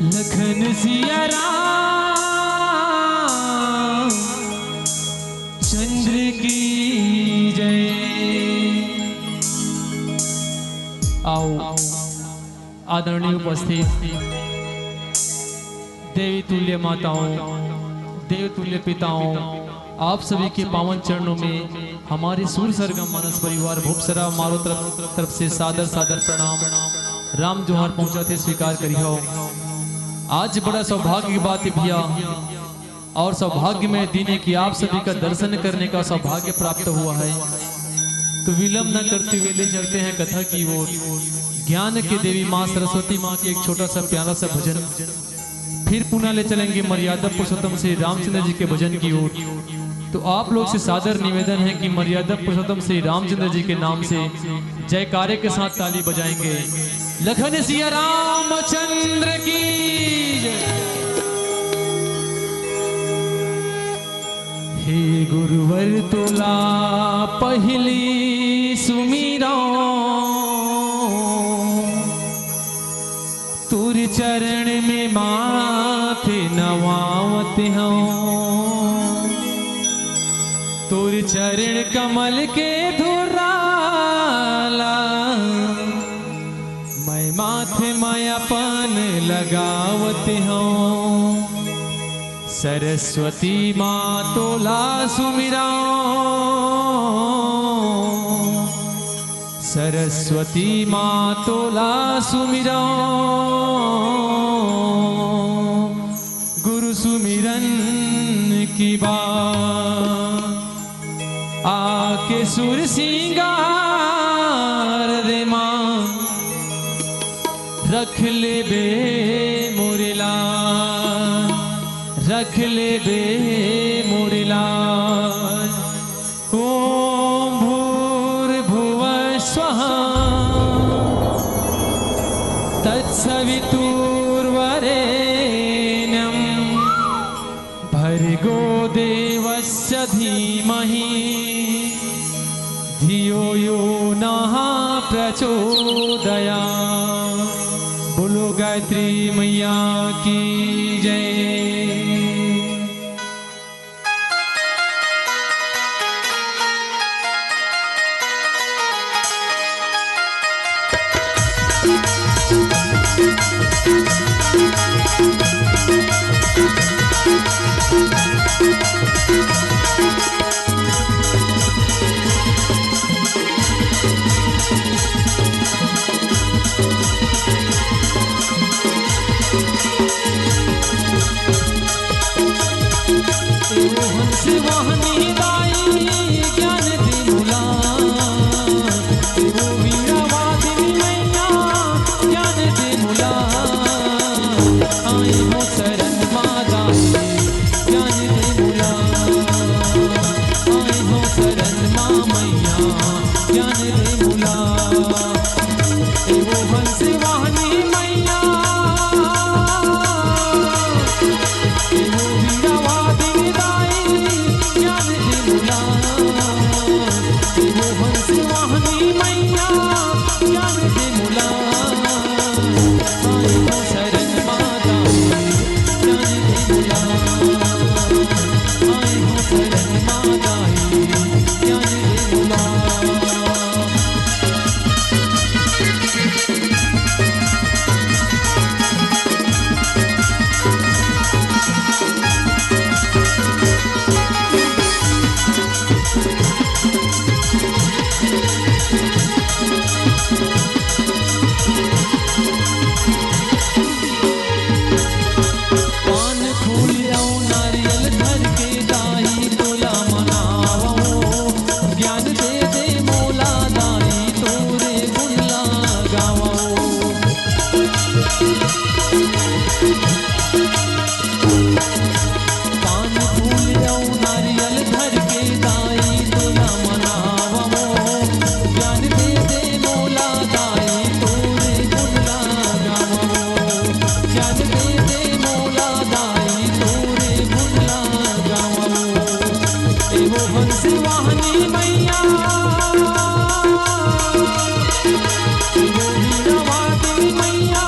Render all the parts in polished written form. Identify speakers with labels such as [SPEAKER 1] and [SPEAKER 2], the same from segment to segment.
[SPEAKER 1] लखन सिया राम चंद्र की जय। आओ आदरणीय उपस्थित देवी तुल्य माताओं, देव तुल्य पिताओं, आप सभी के पावन चरणों में हमारे सूर्य सरगम मानस परिवार भूपसरा मारो तरफ से सादर सादर प्रणाम राम जोहार पहुंचा थे स्वीकार करियो। आज बड़ा सौभाग्य की बात है भैया, और सौभाग्य में दीने की आप सभी का दर्शन करने का सौभाग्य प्राप्त हुआ है। तो विलंब न करते हुए ले चलते हैं कथा की ओर। ज्ञान की देवी माँ सरस्वती माँ के एक छोटा सा प्यारा सा भजन, फिर पुनः ले चलेंगे मर्यादा पुरुषोत्तम श्री रामचंद्र जी के भजन की ओर। तो आप लोग से सादर निवेदन है कि मर्यादा पुरुषोत्तम श्री रामचंद्र जी के नाम से जयकारे के साथ ताली बजाएंगे। लखन सिया रामचंद्र की जय। हे गुरुवर तुला पहली सुमिरा, तुर चरण में माथे नवावत हूँ। तुर चरण कमल के धुराला, मैं माथे मायापन लगावत हूँ। सरस्वती माँ तोला सुमिरा, सरस्वती माँ तोला सुमिरा। गुरु सुमिरन की बात आके सुर सिंगार दे माँ, रख ले बे मुरला, रख ले बे मुरला। ओम भूर्भुवः स्वः तत्सवितुर्वरेण्यं भर्गो देवस्य धीमहि धियो यो नः प्रचोदयात्। बोलो गायत्री मैया की जय।
[SPEAKER 2] मैया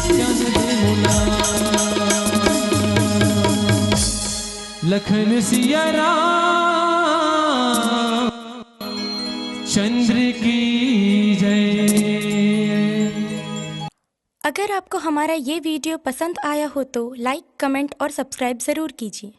[SPEAKER 1] ज्ञान दे मोला। लखन सिया राम चंद्र की जय।
[SPEAKER 2] अगर आपको हमारा ये वीडियो पसंद आया हो तो लाइक, कमेंट और सब्सक्राइब ज़रूर कीजिए।